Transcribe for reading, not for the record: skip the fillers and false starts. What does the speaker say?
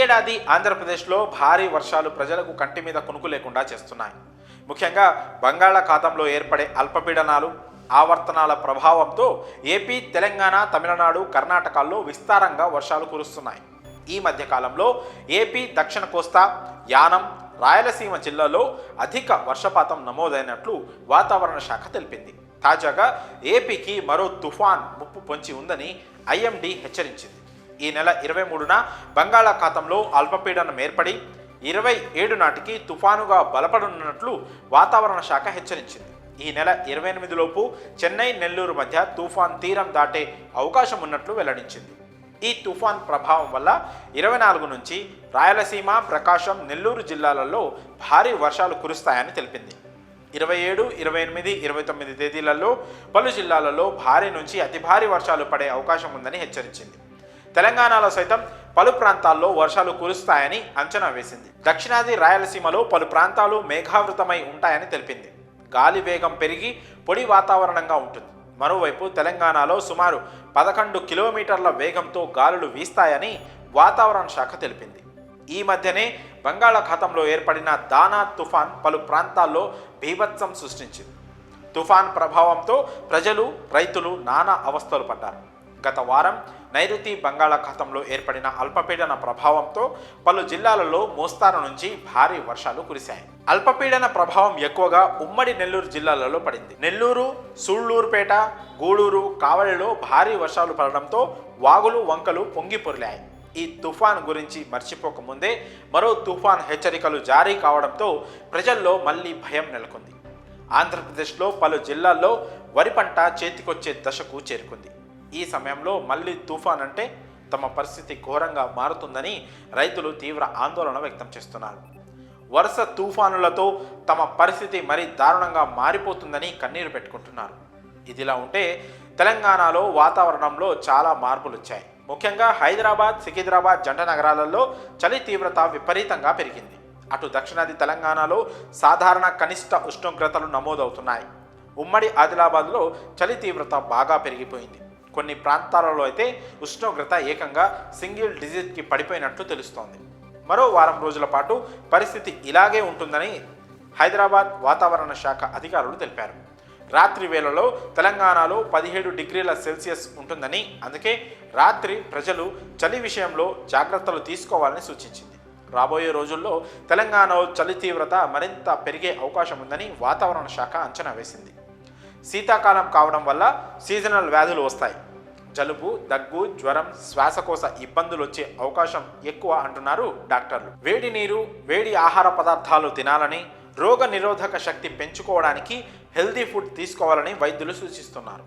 ఏడాది ఆంధ్రప్రదేశ్లో భారీ వర్షాలు ప్రజలకు కంటి మీద కునుకు లేకుండా చేస్తున్నాయి. ముఖ్యంగా బంగాళాఖాతంలో ఏర్పడే అల్పపీడనాలు, ఆవర్తనాల ప్రభావంతో ఏపీ, తెలంగాణ, తమిళనాడు, కర్ణాటకల్లో విస్తారంగా వర్షాలు కురుస్తున్నాయి. ఈ మధ్యకాలంలో ఏపీ దక్షిణ కోస్తా, యానం, రాయలసీమ జిల్లాలో అధిక వర్షపాతం నమోదైనట్లు వాతావరణ శాఖ తెలిపింది. తాజాగా ఏపీకి మరో తుఫాన్ ముప్పు పొంచి ఉందని ఐఎండీ హెచ్చరించింది. ఈ నెల 23న బంగాళాఖాతంలో అల్పపీడనం ఏర్పడి 27 నాటికి తుఫానుగా బలపడనున్నట్లు వాతావరణ శాఖ హెచ్చరించింది. ఈ నెల 28 లోపు చెన్నై, నెల్లూరు మధ్య తుఫాన్ తీరం దాటే అవకాశం ఉన్నట్లు వెల్లడించింది. ఈ తుఫాన్ ప్రభావం వల్ల 24 నుంచి రాయలసీమ, ప్రకాశం, నెల్లూరు జిల్లాలలో భారీ వర్షాలు కురుస్తాయని తెలిపింది. 27, 28, 29 తేదీలలో పలు జిల్లాలలో భారీ నుంచి అతి భారీ వర్షాలు పడే అవకాశం ఉందని హెచ్చరించింది. తెలంగాణలో సైతం పలు ప్రాంతాల్లో వర్షాలు కురుస్తాయని అంచనా వేసింది. దక్షిణాది రాయలసీమలో పలు ప్రాంతాలు మేఘావృతమై ఉంటాయని తెలిపింది. గాలి వేగం పెరిగి పొడి వాతావరణంగా ఉంటుంది. మరోవైపు తెలంగాణలో సుమారు 11 కిలోమీటర్ల వేగంతో గాలులు వీస్తాయని వాతావరణ శాఖ తెలిపింది. ఈ మధ్యనే బంగాళాఖాతంలో ఏర్పడిన దానా తుఫాన్ పలు ప్రాంతాల్లో బీభత్సం సృష్టించింది. తుఫాన్ ప్రభావంతో ప్రజలు, రైతులు నానా అవస్థలు పడ్డారు. గత వారం నైరుతి బంగాళాఖాతంలో ఏర్పడిన అల్పపీడన ప్రభావంతో పలు జిల్లాలలో మోస్తారు నుంచి భారీ వర్షాలు కురిశాయి. అల్పపీడన ప్రభావం ఎక్కువగా ఉమ్మడి నెల్లూరు జిల్లాలలో పడింది. నెల్లూరు, సూళ్లూరుపేట, గూడూరు, కావలిలో భారీ వర్షాలు పడడంతో వాగులు, వంకలు పొంగి పొర్లాయి. ఈ తుఫాన్ గురించి మర్చిపోకముందే మరో తుఫాన్ హెచ్చరికలు జారీ కావడంతో ప్రజల్లో మళ్లీ భయం నెలకొంది. ఆంధ్రప్రదేశ్లో పలు జిల్లాల్లో వరి పంట చేతికొచ్చే దశకు చేరుకుంది. ఈ సమయంలో మళ్లీ తుఫాన్ అంటే తమ పరిస్థితి ఘోరంగా మారుతుందని రైతులు తీవ్ర ఆందోళన వ్యక్తం చేస్తున్నారు. వరుస తుఫానులతో తమ పరిస్థితి మరీ దారుణంగా మారిపోతుందని కన్నీరు పెట్టుకుంటున్నారు. ఇదిలా ఉంటే తెలంగాణలో వాతావరణంలో చాలా మార్పులు వచ్చాయి. ముఖ్యంగా హైదరాబాద్, సికింద్రాబాద్ జంట నగరాలలో చలి తీవ్రత విపరీతంగా పెరిగింది. అటు దక్షిణాది తెలంగాణలో సాధారణ కనిష్ట ఉష్ణోగ్రతలు నమోదవుతున్నాయి. ఉమ్మడి ఆదిలాబాద్లో చలి తీవ్రత బాగా పెరిగిపోయింది. కొన్ని ప్రాంతాలలో అయితే ఉష్ణోగ్రత ఏకంగా సింగిల్ డిజిట్కి పడిపోయినట్లు తెలుస్తోంది. మరో వారం రోజుల పాటు పరిస్థితి ఇలాగే ఉంటుందని హైదరాబాద్ వాతావరణ శాఖ అధికారులు తెలిపారు. రాత్రి వేళలో తెలంగాణలో 17 డిగ్రీల సెల్సియస్ ఉంటుందని, అందుకే రాత్రి ప్రజలు చలి విషయంలో జాగ్రత్తలు తీసుకోవాలని సూచించింది. రాబోయే రోజుల్లో తెలంగాణలో చలి తీవ్రత మరింత పెరిగే అవకాశం ఉందని వాతావరణ శాఖ అంచనా వేసింది. శీతాకాలం కావడం వల్ల సీజనల్ వ్యాధులు వస్తాయి. జలుబు, దగ్గు, జ్వరం, శ్వాసకోశ ఇబ్బందులు వచ్చే అవకాశం ఎక్కువ అంటున్నారు డాక్టర్లు. వేడి నీరు, వేడి ఆహార పదార్థాలు తినాలని, రోగ నిరోధక శక్తి పెంచుకోవడానికి హెల్దీ ఫుడ్ తీసుకోవాలని వైద్యులు సూచిస్తున్నారు.